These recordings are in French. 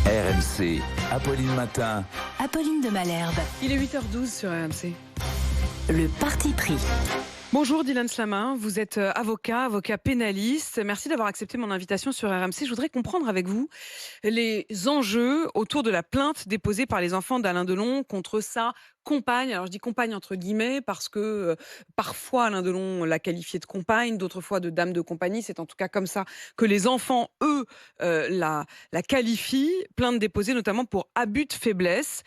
RMC, Apolline Matin. Apolline de Malherbe. Il est 8h12 sur RMC. Le parti pris. Bonjour Dylan Slamin, vous êtes avocat pénaliste. Merci d'avoir accepté mon invitation sur RMC. Je voudrais comprendre avec vous les enjeux autour de la plainte déposée par les enfants d'Alain Delon contre sa compagne. Alors je dis compagne entre guillemets parce que parfois Alain Delon l'a qualifiée de compagne, d'autres fois de dame de compagnie. C'est en tout cas comme ça que les enfants, eux, la qualifient. Plainte déposée notamment pour abus de faiblesse.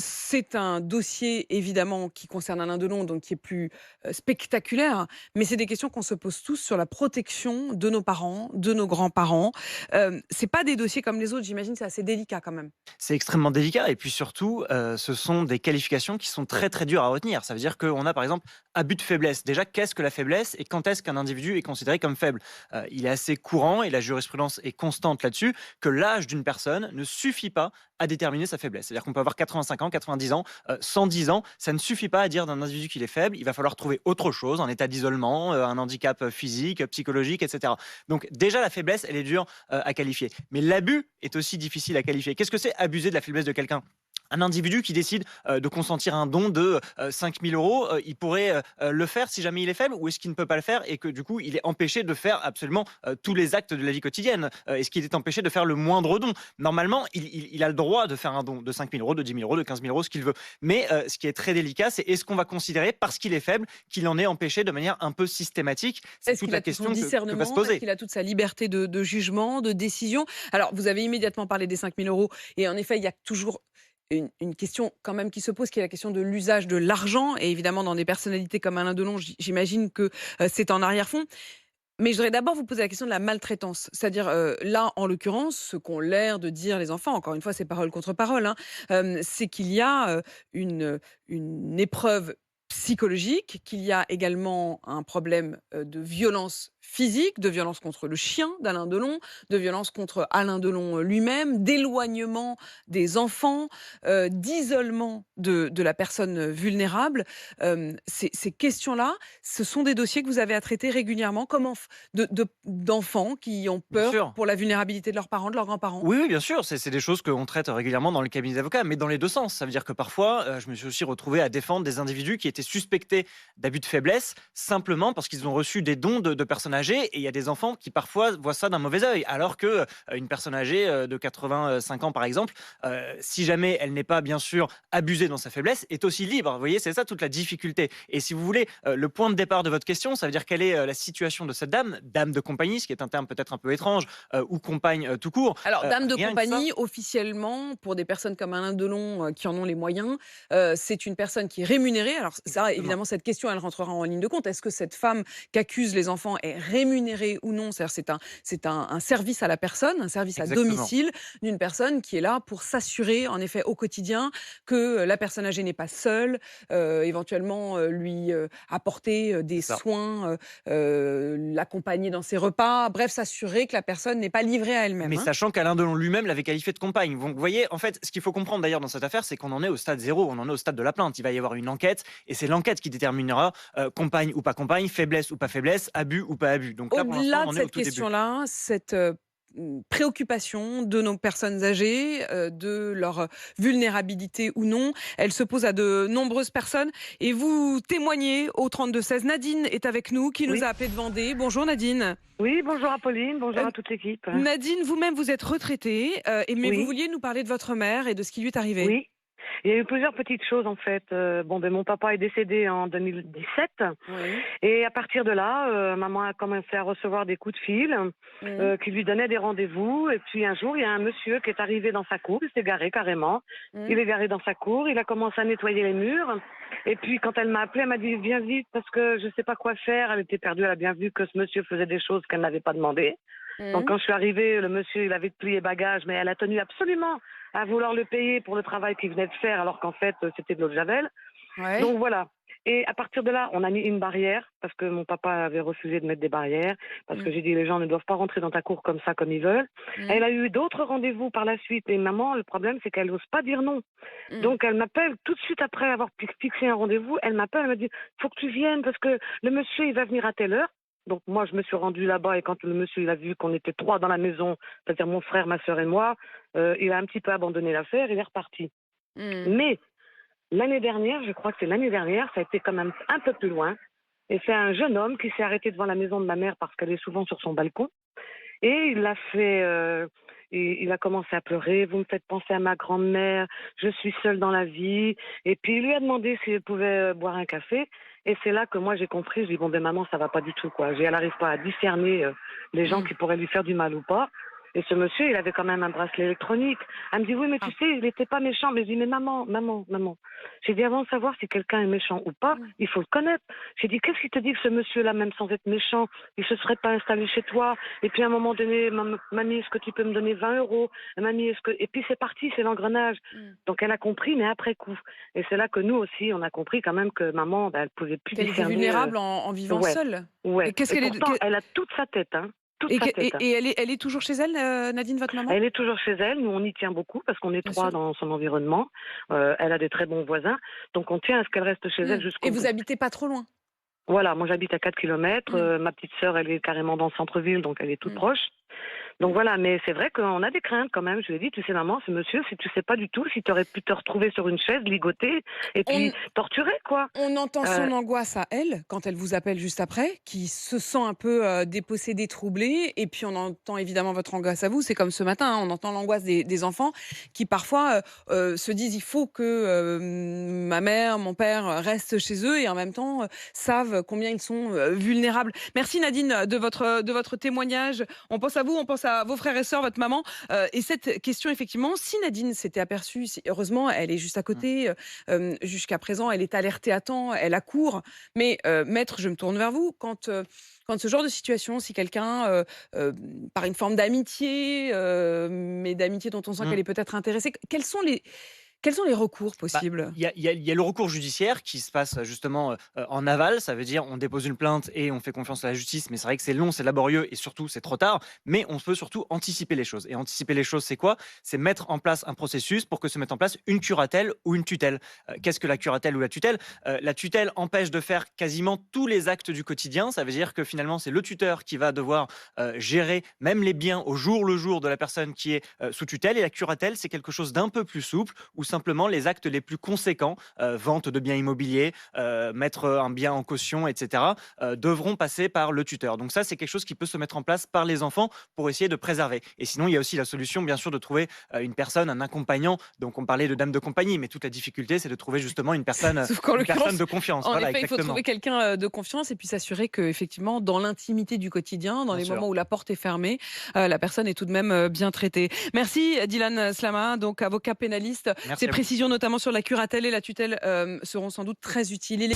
C'est un dossier, évidemment, qui concerne Alain Delon, donc qui est plus spectaculaire, mais c'est des questions qu'on se pose tous sur la protection de nos parents, de nos grands-parents. C'est pas des dossiers comme les autres, j'imagine, c'est assez délicat quand même. C'est extrêmement délicat et puis surtout, ce sont des qualifications qui sont très très dures à retenir. Ça veut dire qu'on a par exemple abus de faiblesse. Déjà, qu'est-ce que la faiblesse et quand est-ce qu'un individu est considéré comme faible? Il est assez courant et la jurisprudence est constante là-dessus que l'âge d'une personne ne suffit pas à déterminer sa faiblesse. C'est-à-dire qu'on peut avoir 85 ans, 90 ans, 110 ans, ça ne suffit pas à dire d'un individu qu'il est faible. Il va falloir trouver autre chose, un état d'isolement, un handicap physique, psychologique, etc. Donc déjà, la faiblesse, elle est dure à qualifier. Mais l'abus est aussi difficile à qualifier. Qu'est-ce que c'est abuser de la faiblesse de quelqu'un? Un individu qui décide de consentir un don de 5 000 euros, il pourrait le faire si jamais il est faible, ou est-ce qu'il ne peut pas le faire et que du coup il est empêché de faire absolument tous les actes de la vie quotidienne? Est-ce qu'il est empêché de faire le moindre don? Normalement, il a le droit de faire un don de 5 000 euros, de 10 000 euros, de 15 000 euros, ce qu'il veut. Mais ce qui est très délicat, c'est est-ce qu'on va considérer, parce qu'il est faible, qu'il en est empêché de manière un peu systématique? C'est toute la question que va se poser. Est-ce qu'il a toute sa liberté de jugement, de décision? Alors, vous avez immédiatement parlé des 5 000 euros, et en effet, il y a toujours une question quand même qui se pose, qui est la question de l'usage de l'argent. Et évidemment, dans des personnalités comme Alain Delon, j'imagine que c'est en arrière-fond. Mais je voudrais d'abord vous poser la question de la maltraitance. C'est-à-dire, là, en l'occurrence, ce qu'ont l'air de dire les enfants, encore une fois, c'est parole contre parole, hein, c'est qu'il y a une épreuve psychologique, qu'il y a également un problème de violence physique, de violence contre le chien d'Alain Delon, de violence contre Alain Delon lui-même, d'éloignement des enfants, d'isolement de la personne vulnérable. Ces questions-là, ce sont des dossiers que vous avez à traiter régulièrement d'enfants qui ont peur pour la vulnérabilité de leurs parents, de leurs grands-parents. Oui, bien sûr, c'est des choses qu'on traite régulièrement dans le cabinet d'avocats, mais dans les deux sens. Ça veut dire que parfois, je me suis aussi retrouvé à défendre des individus qui étaient suspectés d'abus de faiblesse, simplement parce qu'ils ont reçu des dons de personnes âgées, et il y a des enfants qui parfois voient ça d'un mauvais œil, alors que une personne âgée de 85 ans, par exemple, si jamais elle n'est pas, bien sûr, abusée dans sa faiblesse, est aussi libre. Vous voyez, c'est ça toute la difficulté. Et si vous voulez, le point de départ de votre question, ça veut dire quelle est la situation de cette dame de compagnie, ce qui est un terme peut-être un peu étrange, ou compagne tout court. Alors, dame de compagnie, officiellement, pour des personnes comme Alain Delon qui en ont les moyens, c'est une personne qui est rémunérée. Alors ça, évidemment, cette question, elle rentrera en ligne de compte. Est-ce que cette femme qu'accusent les enfants est rémunérée ou non? C'est un service à la personne, un service à domicile d'une personne qui est là pour s'assurer, en effet, au quotidien, que la personne âgée n'est pas seule, éventuellement lui apporter des soins, l'accompagner dans ses repas, bref, s'assurer que la personne n'est pas livrée à elle-même. Mais sachant qu'Alain Delon lui-même l'avait qualifié de compagne. Donc, vous voyez, en fait, ce qu'il faut comprendre d'ailleurs dans cette affaire, c'est qu'on en est au stade zéro, on en est au stade de la plainte. Il va y avoir une enquête, et c'est l'enquête qui déterminera compagne ou pas compagne, faiblesse ou pas faiblesse, abus ou pas abus. Donc là, pour l'instant, Au-delà on de en est au cette tout début. question-là, cette préoccupation de nos personnes âgées, de leur vulnérabilité ou non, elle se pose à de nombreuses personnes. Et vous témoignez au 32-16. Nadine est avec nous, qui nous a appelé de Vendée. Bonjour Nadine. Oui, bonjour Apolline, bonjour à toute l'équipe. Nadine, vous-même, vous êtes retraitée, mais vous vouliez nous parler de votre mère et de ce qui lui est arrivé. Oui. Il y a eu plusieurs petites choses en fait. Mon papa est décédé en 2017 et à partir de là, maman a commencé à recevoir des coups de fil qui lui donnaient des rendez-vous. Et puis un jour, il y a un monsieur qui est arrivé dans sa cour, il s'est garé carrément. Il est garé dans sa cour, il a commencé à nettoyer les murs. Et puis quand elle m'a appelé, elle m'a dit viens vite parce que je sais pas quoi faire. Elle était perdue, elle a bien vu que ce monsieur faisait des choses qu'elle n'avait pas demandées. Donc quand je suis arrivée, le monsieur il avait plié bagages, mais elle a tenu absolument à vouloir le payer pour le travail qu'il venait de faire, alors qu'en fait c'était de l'eau de javel. Donc voilà. Et à partir de là, on a mis une barrière, parce que mon papa avait refusé de mettre des barrières, parce que j'ai dit les gens ne doivent pas rentrer dans ta cour comme ça, comme ils veulent. Elle a eu d'autres rendez-vous par la suite, et maman, le problème c'est qu'elle n'ose pas dire non. Donc elle m'appelle tout de suite après avoir fixé un rendez-vous, elle m'appelle, elle me dit faut que tu viennes, parce que le monsieur il va venir à telle heure. Donc moi, je me suis rendue là-bas et quand le monsieur il a vu qu'on était 3 dans la maison, c'est-à-dire mon frère, ma sœur et moi, il a un petit peu abandonné l'affaire, il est reparti. Mmh. Mais l'année dernière, je crois que c'est l'année dernière, ça a été quand même un peu plus loin. Et c'est un jeune homme qui s'est arrêté devant la maison de ma mère parce qu'elle est souvent sur son balcon. Et il a fait, il a commencé à pleurer. Vous me faites penser à ma grand-mère. Je suis seule dans la vie. Et puis il lui a demandé s'il pouvait boire un café. Et c'est là que moi j'ai compris. Je dis bon ben maman, ça va pas du tout quoi. Elle n'arrive pas à discerner les gens qui pourraient lui faire du mal ou pas. Et ce monsieur, il avait quand même un bracelet électronique. Elle me dit, oui, mais tu sais, il n'était pas méchant. Mais je dis, mais maman. J'ai dit, avant de savoir si quelqu'un est méchant ou pas, il faut le connaître. J'ai dit, qu'est-ce qui te dit que ce monsieur-là, même sans être méchant, il se serait pas installé chez toi? Et puis à un moment donné, mamie, est-ce que tu peux me donner 20 euros? Mamie, est-ce que... Et puis c'est parti, c'est l'engrenage. Donc elle a compris, mais après coup. Et c'est là que nous aussi, on a compris quand même que maman, ben, elle pouvait plus Qu'elle était discerner. vulnérable en vivant seule. Ouais. Et qu'est-ce Et qu'elle pourtant, elle a toute sa tête, hein. Et elle est toujours chez elle, Nadine, votre maman? Elle est toujours chez elle. Nous, on y tient beaucoup parce qu'on est Bien 3 sûr. dans son environnement. Elle a des très bons voisins. Donc, on tient à ce qu'elle reste chez elle jusqu'au Et bout. vous habitez pas trop loin? Voilà, moi, j'habite à 4 kilomètres. Ma petite sœur, elle est carrément dans le centre-ville, donc elle est toute proche. Donc voilà, mais c'est vrai qu'on a des craintes quand même. Je lui ai dit, tu sais maman, ce monsieur, si tu sais pas du tout, si tu aurais pu te retrouver sur une chaise, ligoté, et puis torturé, quoi. On entend son angoisse à elle, quand elle vous appelle juste après, qui se sent un peu dépossédée, troublée, et puis on entend évidemment votre angoisse à vous, c'est comme ce matin, hein, on entend l'angoisse des enfants qui parfois se disent, il faut que ma mère, mon père restent chez eux, et en même temps savent combien ils sont vulnérables. Merci Nadine de votre témoignage. On pense à vous, on pense à vos frères et sœurs, votre maman. Et cette question, effectivement, si Nadine s'était aperçue, heureusement, elle est juste à côté, jusqu'à présent, elle est alertée à temps, elle accourt. Mais maître, je me tourne vers vous. Quand ce genre de situation, si quelqu'un, par une forme d'amitié, mais d'amitié dont on sent qu'elle est peut-être intéressée, quels sont les recours possibles? Il y a le recours judiciaire qui se passe justement en aval. Ça veut dire on dépose une plainte et on fait confiance à la justice. Mais c'est vrai que c'est long, c'est laborieux et surtout c'est trop tard. Mais on peut surtout anticiper les choses. Et anticiper les choses, c'est quoi? C'est mettre en place un processus pour que se mette en place une curatelle ou une tutelle. Qu'est-ce que la curatelle ou la tutelle? La tutelle empêche de faire quasiment tous les actes du quotidien. Ça veut dire que finalement c'est le tuteur qui va devoir gérer même les biens au jour le jour de la personne qui est sous tutelle. Et la curatelle, c'est quelque chose d'un peu plus souple où simplement les actes les plus conséquents, vente de biens immobiliers, mettre un bien en caution, etc., devront passer par le tuteur. Donc ça, c'est quelque chose qui peut se mettre en place par les enfants pour essayer de préserver. Et sinon, il y a aussi la solution, bien sûr, de trouver une personne, un accompagnant. Donc on parlait de dame de compagnie, mais toute la difficulté, c'est de trouver justement une personne de confiance. En Voilà, effet, il faut trouver quelqu'un de confiance et puis s'assurer que, effectivement, dans l'intimité du quotidien, dans les moments où la porte est fermée, la personne est tout de même bien traitée. Merci Dylan Slama, donc avocat pénaliste. Merci Ces précisions, notamment sur la curatelle et la tutelle, seront sans doute très utiles.